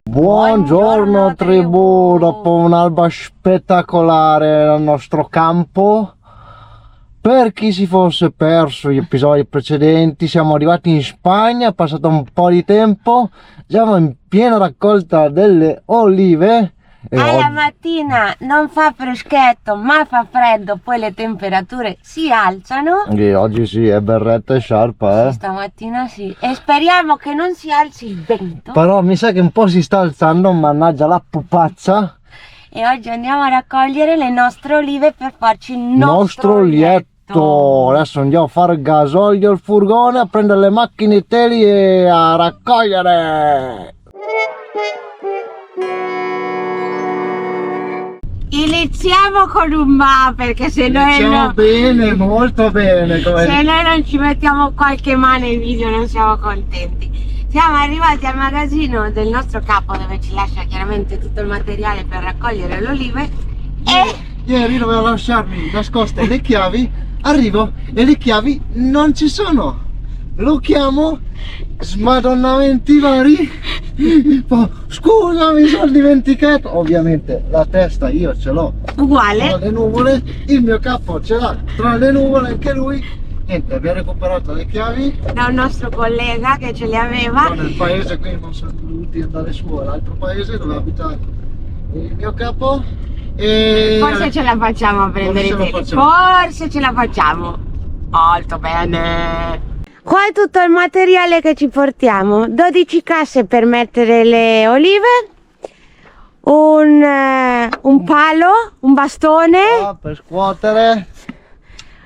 Buongiorno tribù, dopo un'alba spettacolare nel nostro campo. Per chi si fosse perso gli episodi precedenti, siamo arrivati in Spagna, è passato un po' di tempo, siamo in piena raccolta delle olive. Alla mattina non fa freschetto ma fa freddo, poi le temperature si alzano. E oggi sì, è berretta e sciarpa, Stamattina sì, e speriamo che non si alzi il vento. Però mi sa che un po' si sta alzando, mannaggia la pupazza. E oggi andiamo a raccogliere le nostre olive per farci il nostro lietto. Adesso andiamo a fare gasolio al furgone, a prendere le macchine teli e a raccogliere. Iniziamo con un ma, perché se noi bene, molto bene. se noi non ci mettiamo qualche ma nei video non siamo contenti. Siamo arrivati al magazzino del nostro capo, dove ci lascia chiaramente tutto il materiale per raccogliere le olive. Ieri dovevo lasciarmi nascoste le chiavi, arrivo e le chiavi non ci sono. Lo chiamo, smadonnamenti vari. Scusa, mi sono dimenticato. Ovviamente la testa io ce l'ho Uguale. tra le nuvole, il mio capo ce l'ha tra le nuvole anche lui. Niente, abbiamo recuperato le chiavi Da un nostro collega che ce le aveva. nel paese, qui non sono dovuti andare su all'altro paese dove abita il mio capo. E Forse ce la facciamo a prendere i teli. Forse ce la facciamo. Molto bene. Qua è tutto il materiale che ci portiamo. 12 casse per mettere le olive, un palo, un bastone, per scuotere,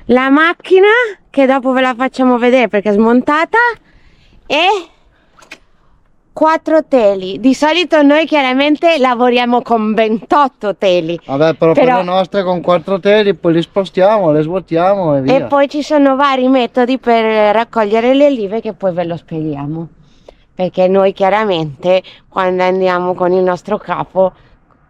la macchina che dopo ve la facciamo vedere perché è smontata, e 4 teli. Di solito noi chiaramente lavoriamo con 28 teli. Vabbè, però per le nostre con 4 teli, poi li spostiamo, le svuotiamo e via. E poi ci sono vari metodi per raccogliere le olive che poi ve lo spieghiamo. Perché noi chiaramente quando andiamo con il nostro capo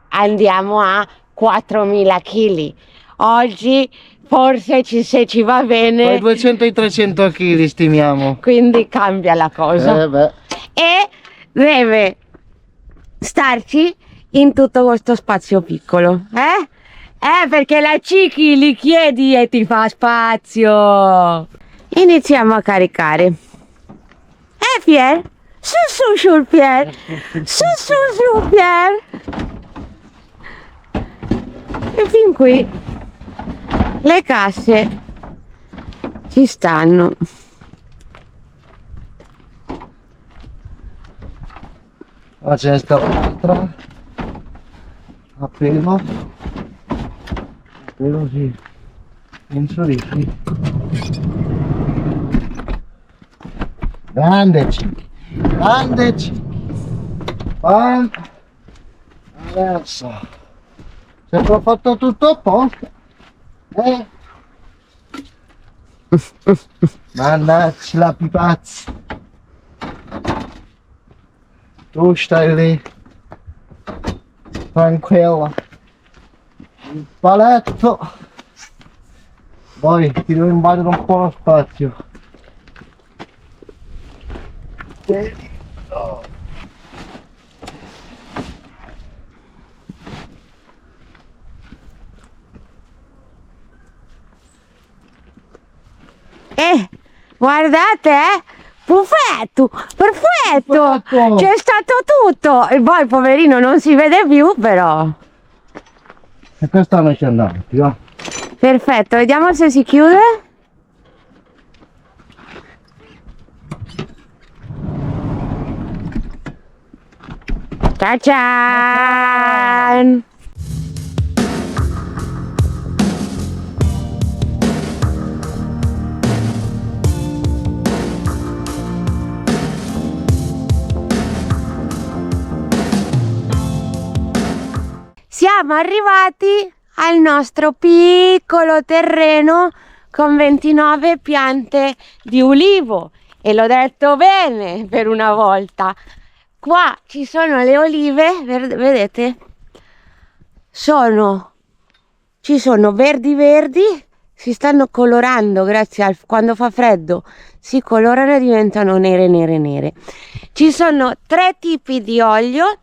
andiamo a 4.000 kg. Oggi forse se ci va bene, poi 200 e 300 kg stimiamo. quindi cambia la cosa. E deve starci in tutto questo spazio piccolo, perché la Ciki li chiedi e ti fa spazio. Iniziamo a caricare. Pier? Su Pier, su Pier. E fin qui le casse ci stanno. Ma ce ne sta un'altra. Appena sì. Penso di sì. Grande Ciki. Adesso se ho fatto tutto a posto, mannaggia la pipazza. Tu stai lì tranquilla, il paletto, poi ti devo invadere un po' lo spazio. Guardate, perfetto, c'è stato tutto. E poi poverino non si vede più, però E quest'anno ci andiamo, va? perfetto. Vediamo se si chiude. Ciao. Siamo arrivati al nostro piccolo terreno con 29 piante di ulivo, e l'ho detto bene per una volta. Qua ci sono le olive, vedete? Ci sono verdi, si stanno colorando grazie al quando fa freddo, si colorano e diventano nere nere nere. Ci sono 3 tipi di olio,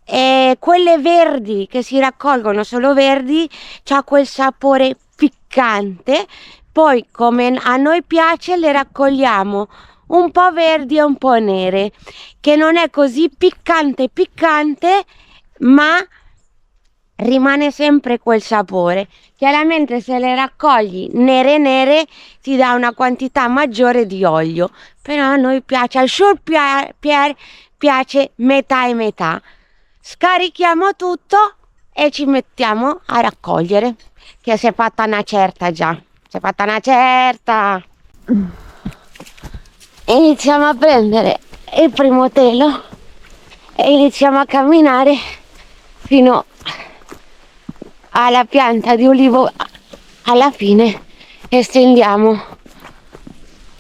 e quelle verdi che si raccolgono solo verdi, c'ha quel sapore piccante. Poi, come a noi piace, le raccogliamo un po' verdi e un po' nere, che non è così piccante piccante, ma rimane sempre quel sapore. Chiaramente se le raccogli nere nere ti dà una quantità maggiore di olio, però a noi piace, al Sure piace metà e metà. Scarichiamo tutto e ci mettiamo a raccogliere, che si è fatta una certa già, si è fatta una certa. Iniziamo a prendere il primo telo e iniziamo a camminare fino alla pianta di ulivo. Alla fine estendiamo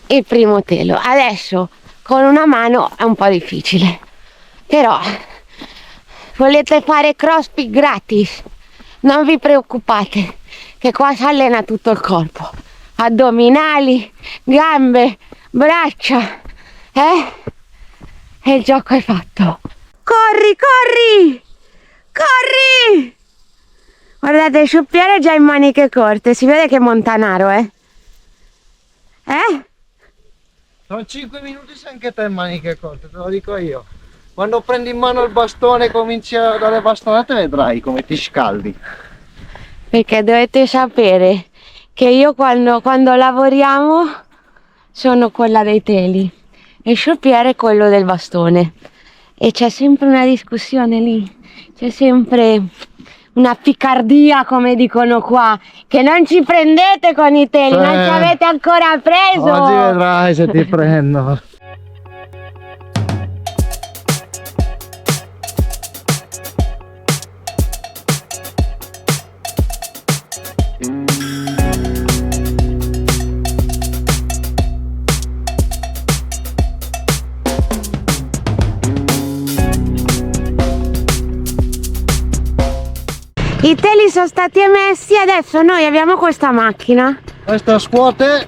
il primo telo. Adesso con una mano è un po' difficile, però volete fare CrossFit gratis, non vi preoccupate, che qua si allena tutto il corpo, addominali, gambe, braccia, e il gioco è fatto. Corri, corri, corri! Guardate, il sciuppiere è già in maniche corte, si vede che è montanaro, Sono 5 minuti se anche te in maniche corte, te lo dico io. Quando prendi in mano il bastone e cominci a dare bastonate vedrai come ti scaldi. Perché dovete sapere che io quando lavoriamo sono quella dei teli e il sciuppiere è quello del bastone, e c'è sempre una discussione lì, c'è sempre una picardia, come dicono qua, che non ci prendete con i teli, non ci avete ancora preso. Oggi vedrai se ti prendo. I teli sono stati emessi, adesso noi abbiamo questa macchina. Questa scuote,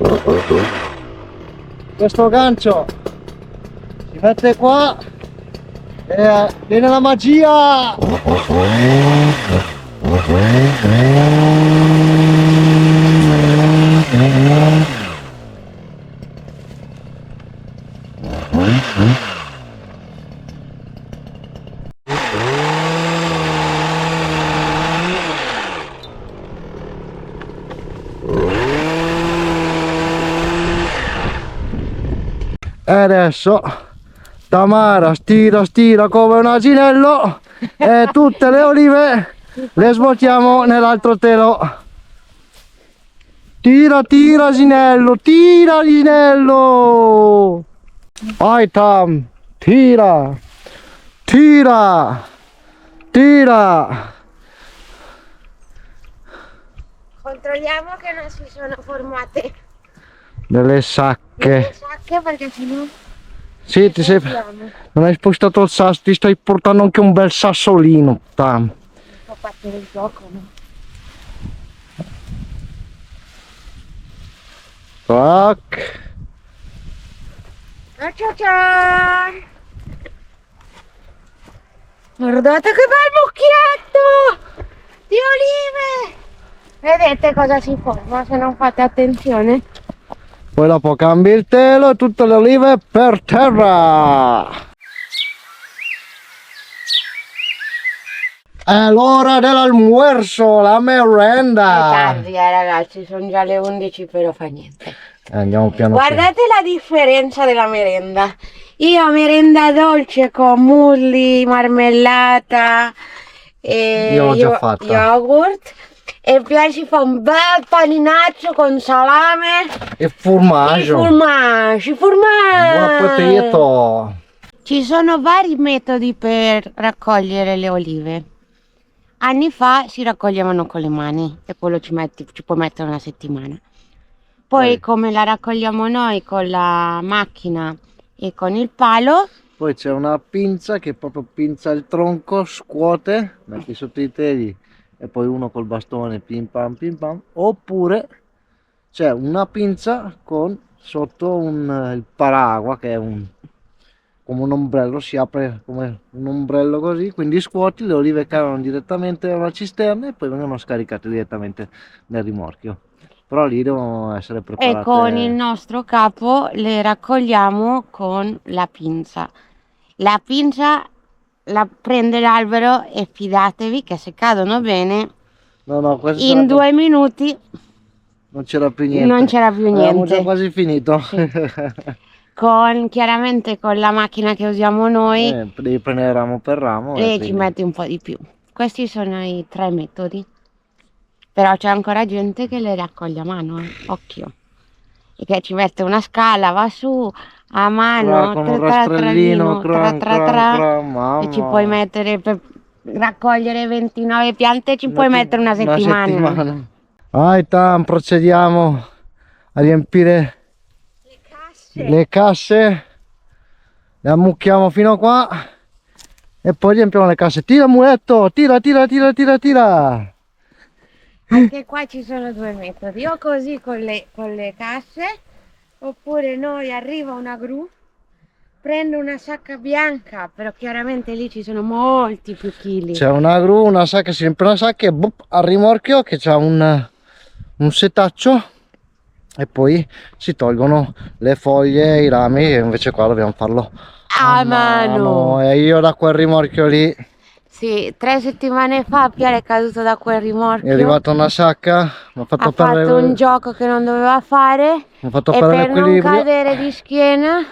questo gancio si mette qua e viene la magia. E adesso Tamara stira come un asinello e tutte le olive le svuotiamo nell'altro telo. Tira asinello, tira asinello. Vai Tam, tira. Controlliamo che non si sono formate Delle sacche. perché sennò Sì, non hai spostato il sasso, ti stai portando anche un bel sassolino, Tam. fa parte del gioco, no? Tac. Ciao ciao! Guardate che bel mucchietto di olive! Vedete cosa si forma se non fate attenzione? Poi dopo cambi il telo e tutte le olive per terra. È l'ora dell'almuerzo, la È merenda. tardi ragazzi, sono già le 11, però fa niente. Andiamo piano piano. Guardate la differenza della merenda. Io merenda dolce con mulli, marmellata e Io l'ho già fatta. yogurt. E poi si fa un bel paninaccio con salame E formaggio. Buon appetito. Ci sono vari metodi per raccogliere le olive. Anni fa si raccoglievano con le mani e quello ci può mettere una settimana. Poi come la raccogliamo noi con la macchina e con il palo. Poi c'è una pinza che proprio pinza il tronco, scuote, metti sotto i teli e poi uno col bastone pim pam, oppure c'è una pinza con sotto il paraguas, che è come un ombrello, si apre come un ombrello così, quindi scuoti, le olive cadono direttamente nella cisterna e poi vengono scaricate direttamente nel rimorchio. Però lì devono essere E preparate. con il nostro capo le raccogliamo con la pinza. La pinza la prende l'albero e fidatevi che se cadono bene, No, questo in 2 minuti non c'era più niente. non c'era più Abbiamo già niente. quasi finito. Sì. Chiaramente con la macchina che usiamo noi, Devi prendere ramo per ramo. e ci quindi- metti un po' di più. Questi sono i 3 metodi. Però c'è ancora gente che le raccoglie a mano, occhio. E che ci mette una scala, va su a mano, con un rastrellino, e ci puoi mettere per raccogliere 29 piante, ci puoi mettere una settimana. Aitan, procediamo a riempire le casse, le ammucchiamo fino a qua e poi riempiamo le casse. Tira muletto, tira. Anche qua ci sono 2 metodi, o così con le casse, oppure noi arriva una gru, prende una sacca bianca, però chiaramente lì ci sono molti più chili. C'è una gru, una sacca, si riempie una sacca e boop, al rimorchio che c'ha un setaccio e poi si tolgono le foglie, i rami, e invece qua dobbiamo farlo A mano. E io da quel rimorchio lì Sì, 3 settimane fa Piero è caduto da quel rimorchio. è arrivata una sacca, mi ha fatto Ha fatto un gioco che non doveva fare, mi ha fatto e perdere per non l'equilibrio. cadere di schiena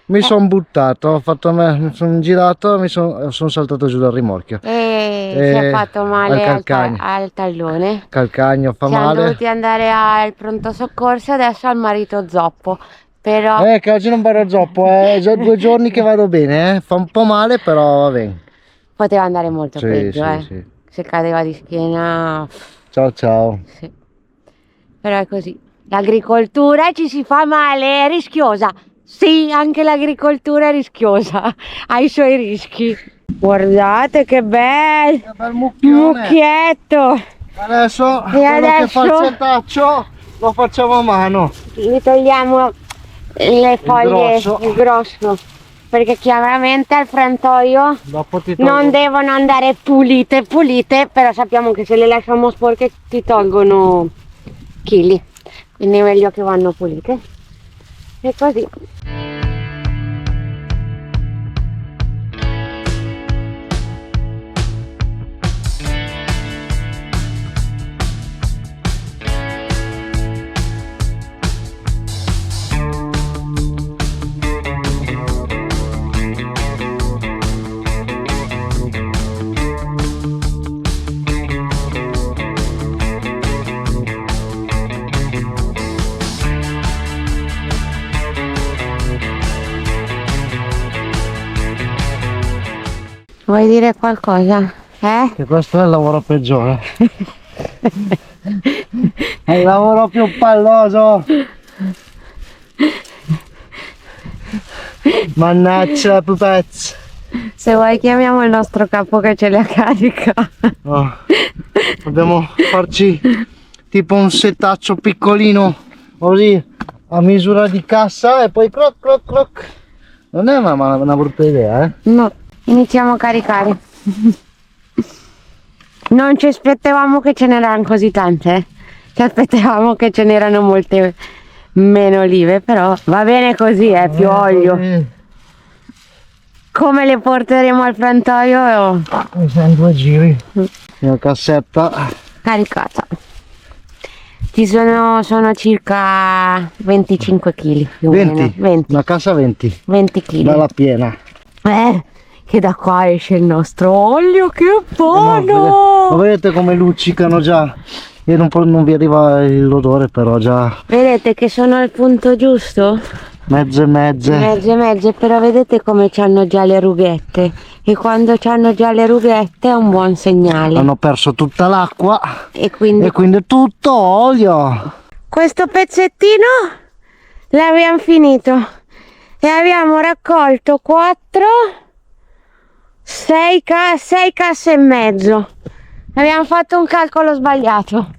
Mi sono buttato, mi sono girato, sono saltato giù dal rimorchio. e si è fatto male al tallone. Calcagno, fa Siamo male. dovuti andare al pronto soccorso, adesso al marito zoppo. Però Che oggi non vado a zoppo, è già 2 giorni che vado bene, fa un po' male però va bene. poteva andare molto Sì, peggio, sì. se cadeva di schiena. Ciao. Sì. Però è così. L'agricoltura ci si fa male, è rischiosa. Sì, anche l'agricoltura è rischiosa, ha i suoi rischi. Guardate che bello! Che bel Mucchietto! Adesso E quello che fa il adesso? setaccio lo facciamo a mano. Gli togliamo le foglie, grosso. il grosso, perché chiaramente al frantoio Dopo ti non devono andare pulite, però sappiamo che se le lasciamo sporche ti tolgono chili, quindi è meglio che vanno pulite. E così. Vuoi dire qualcosa? Che questo è il lavoro peggiore. È il lavoro più palloso. Mannaggia la pupazza. Se vuoi chiamiamo il nostro capo che ce la carica. Oh, dobbiamo farci tipo un setaccio piccolino così a misura di cassa e poi croc. Non è una brutta idea, No, iniziamo a caricare. Non ci aspettavamo che ce n'erano così tante, ci aspettavamo che ce n'erano molte meno olive, però va bene così, più olio. Come le porteremo al frantoio? Mi sono 2 giri. La cassetta Caricata. Ci sono circa 25 kg più o meno. 20. Una cassa 20 kg. dalla piena. Che da qua esce il nostro olio, che buono! No, vedete come luccicano già. E non vi arriva l'odore, però già Vedete che sono al punto giusto? mezze. Mezze, però vedete come c'hanno già le rughette, e quando c'hanno già le rughette è un buon segnale. Hanno perso tutta l'acqua E quindi è tutto olio. questo pezzettino l'abbiamo finito e abbiamo raccolto 6 casse e mezzo. Abbiamo fatto un calcolo sbagliato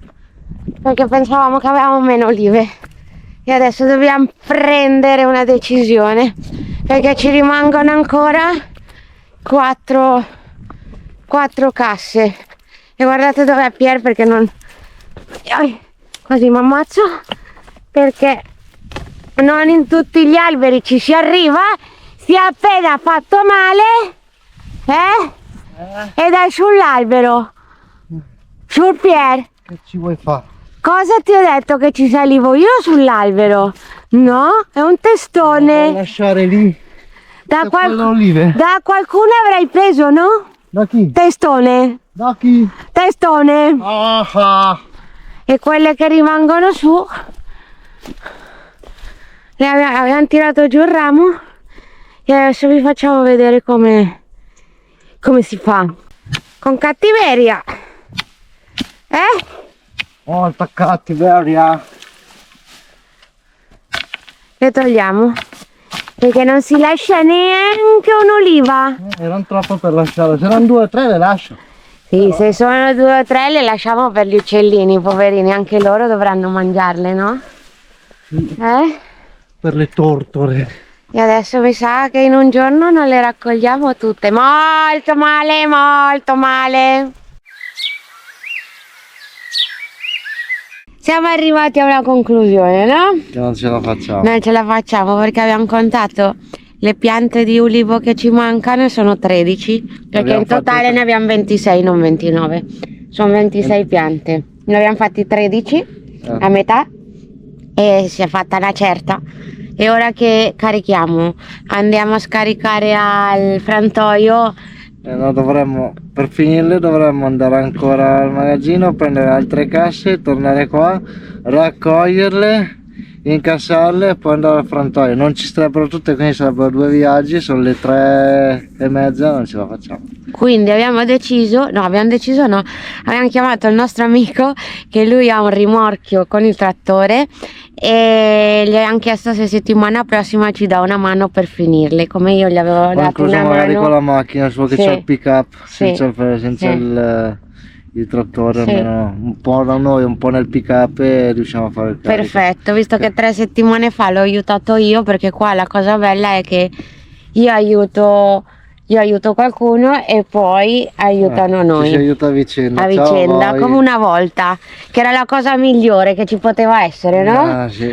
perché pensavamo che avevamo meno olive, E adesso dobbiamo prendere una decisione, perché ci rimangono ancora quattro casse. E guardate dov'è Pier, perché non... quasi mi ammazzo, perché non in tutti gli alberi ci si arriva. Si è appena fatto male, ed è sull'albero. Sul Pier. Che ci vuoi fare? Cosa ti ho detto, che ci salivo io sull'albero? No, è un Non testone. lasciare lì. Da, Quelle olive. da qualcuno avrai preso, no? Da chi? Testone. Da chi? Testone. Ah, E quelle che rimangono su, abbiamo tirato giù il ramo e adesso vi facciamo vedere come si fa. Con cattiveria. molta cattiveria. Le togliamo, perché non si lascia neanche un'oliva. Erano troppo per lasciare. Se erano 2 o 3 le lascio. Sì, se sono 2 o 3 le lasciamo per gli uccellini, poverini, anche loro dovranno mangiarle, no? Sì. Per le tortore. E adesso mi sa che in un giorno non le raccogliamo tutte. Molto male, molto male. Siamo arrivati a una conclusione, no? Che non ce la facciamo. Non ce la facciamo perché abbiamo contato le piante di ulivo che ci mancano e sono 13, perché Abbiamo in totale fatto- ne abbiamo 26, non 29. Sono 26 piante. Ne abbiamo fatti 13, a metà, e si è fatta una certa. E ora che carichiamo, andiamo a scaricare al frantoio. No, per finirle dovremmo andare ancora al magazzino, prendere altre casse, tornare qua, raccoglierle, incassarle e poi andare al frantoio. Non ci starebbero tutte, quindi sarebbero 2 viaggi, sono le 3:30, non ce la facciamo. Quindi abbiamo deciso no, abbiamo chiamato il nostro amico, che lui ha un rimorchio con il trattore, e gli abbiamo chiesto se settimana prossima ci dà una mano per finirle, come io gli avevo O dato incluso una magari con mano. la macchina, solo che Sì. c'è il pick up, Sì. senza Sì. il trattore, Sì. almeno un po' da noi, un po' nel pick up e riusciamo a fare il carico. Perfetto, visto che 3 settimane fa l'ho aiutato io, perché qua la cosa bella è che io aiuto qualcuno e poi aiutano Ci noi. si aiuta a vicenda. A Ciao, vicenda, voi. come una volta, che era la cosa migliore che ci poteva essere, no? Ah, sì.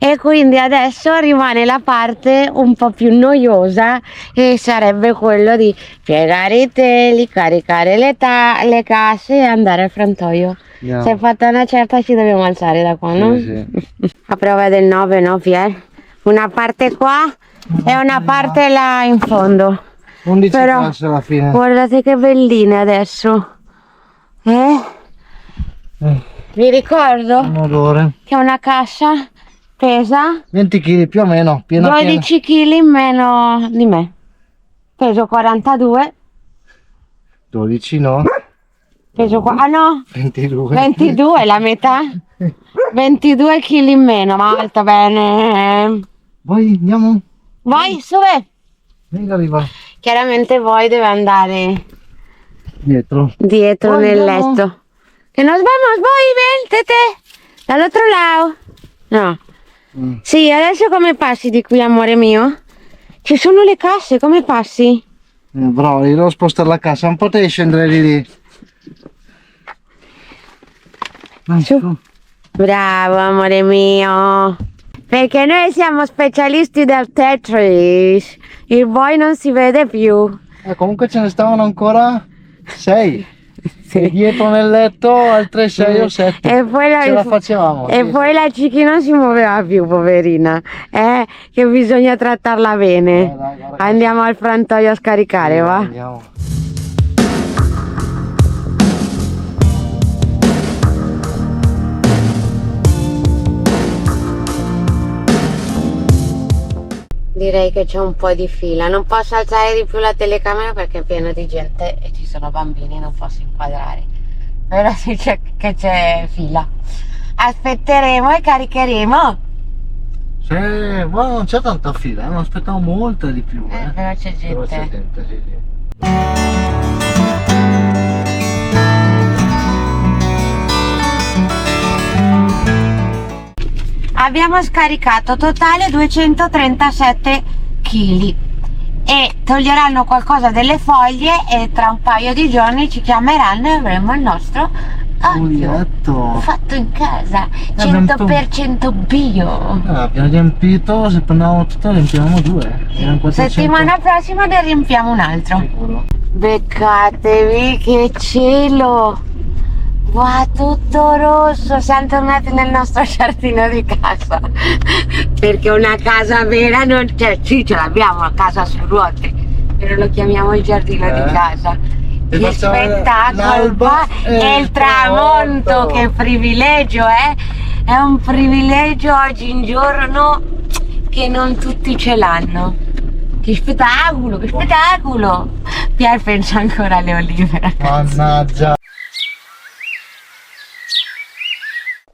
E quindi adesso rimane la parte un po' più noiosa, e sarebbe quello di piegare i teli, caricare le casse e andare al frantoio. Andiamo. Se è fatta una certa ci dobbiamo alzare da qua, no? Sì. A prova del 9, no Pier? Una parte qua e una parte là in fondo. 11 Però casse alla fine. guardate che belline adesso. Vi ricordo Un odore. che una cassa pesa 20 kg più o meno, piena 12 kg in meno di me. Peso 42, piena. 12 no, peso qua, ah no, 22. 22, la metà. 22 kg in meno, molto bene. Vai, andiamo. Vai, su, vai. Venga, arriva. Chiaramente voi deve andare Dietro. dietro Vai, nel andiamo. letto. Que nos vamos, voi, vente, dall'altro lato. No. Sì, adesso come passi di qui, amore mio? Ci sono le casse, come passi? Bravo, io devo spostare la cassa, non potevi scendere di lì. Vai, Su. su. Bravo, amore mio. Perché noi siamo specialisti del Tetris. Il boy non si vede più. Comunque ce ne stavano ancora 6. E dietro nel letto altre 6 o 7. E poi Ce la facevamo. E sì, poi la Cichi non si muoveva più, poverina. Che bisogna trattarla bene. Dai, guarda che- Andiamo al frantoio a scaricare, sì. va? Andiamo. Direi che c'è un po' di fila. Non posso alzare di più la telecamera perché è pieno di gente e ci sono bambini, non posso inquadrare. Però sì che c'è fila. Aspetteremo e caricheremo. Sì, ma non c'è tanta fila, non aspettavo molta di più. Però c'è Però c'è gente. gente, sì, sì. abbiamo scaricato totale 237 kg e toglieranno qualcosa delle foglie e tra un paio di giorni ci chiameranno e avremo il nostro olio Ulietto. fatto in casa, Abbiamo 100% bio. Abbiamo riempito, se prendiamo tutto riempiamo 2. Erano 400. Settimana prossima ne riempiamo un altro. Sicuro. Beccatevi che cielo! Wow, tutto rosso, siamo tornati nel nostro giardino di casa. Perché una casa vera non c'è, sì ce l'abbiamo, una casa su ruote, però lo chiamiamo il giardino di casa. E Che facciamo spettacolo! l'alba E il tramonto, che privilegio, eh! È un privilegio oggi in giorno che non tutti ce l'hanno. Che spettacolo, che spettacolo! Pier pensa ancora alle olive, ragazzi. Mannaggia.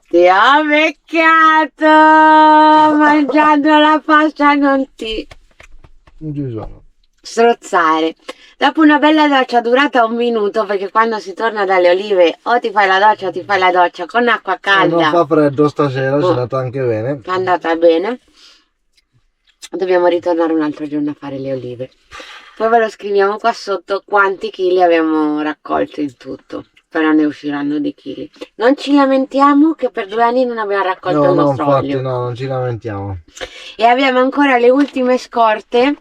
Ti ho beccato mangiando la pasta, non ti Gesù. strozzare. Dopo una bella doccia durata un minuto, perché quando si torna dalle olive o ti fai la doccia o ti fai la doccia con acqua Non calda. fa freddo stasera, ci è andato anche bene. È andata bene. Dobbiamo ritornare un altro giorno a fare le olive. Poi ve lo scriviamo qua sotto quanti chili abbiamo raccolto in tutto. Però ne usciranno di chili. Non ci lamentiamo che per 2 anni non abbiamo raccolto No, il no, nostro infatti olio. no, non ci lamentiamo. E abbiamo ancora le ultime scorte.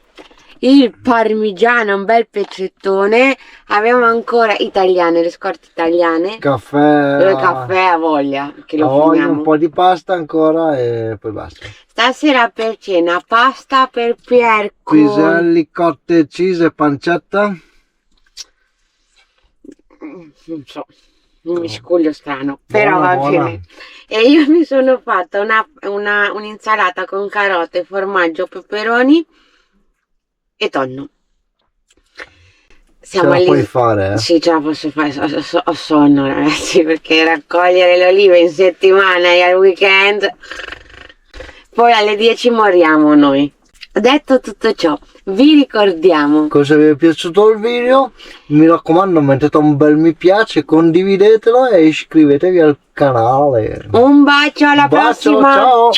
Il parmigiano, un bel pezzettone. Abbiamo ancora italiane, le scorte italiane. Caffè. Il caffè a voglia, che lo Voglio finiamo. un po' di pasta ancora e poi basta. Stasera per cena pasta per Pier con... Piselli, cotte, cheese e pancetta. non so, un miscuglio strano, però Buona, va buona. bene. E io mi sono fatta un'insalata con carote, formaggio, peperoni e tonno. Ce la puoi fare, eh? Sì, ce la posso fare, ho sonno ragazzi, perché raccogliere le olive in settimana e al weekend, poi alle 10 moriamo noi. Detto tutto ciò, vi ricordiamo Se vi è piaciuto il video, mi raccomando mettete un bel mi piace, condividetelo e iscrivetevi al canale. un bacio, alla Un bacio, prossima! ciao!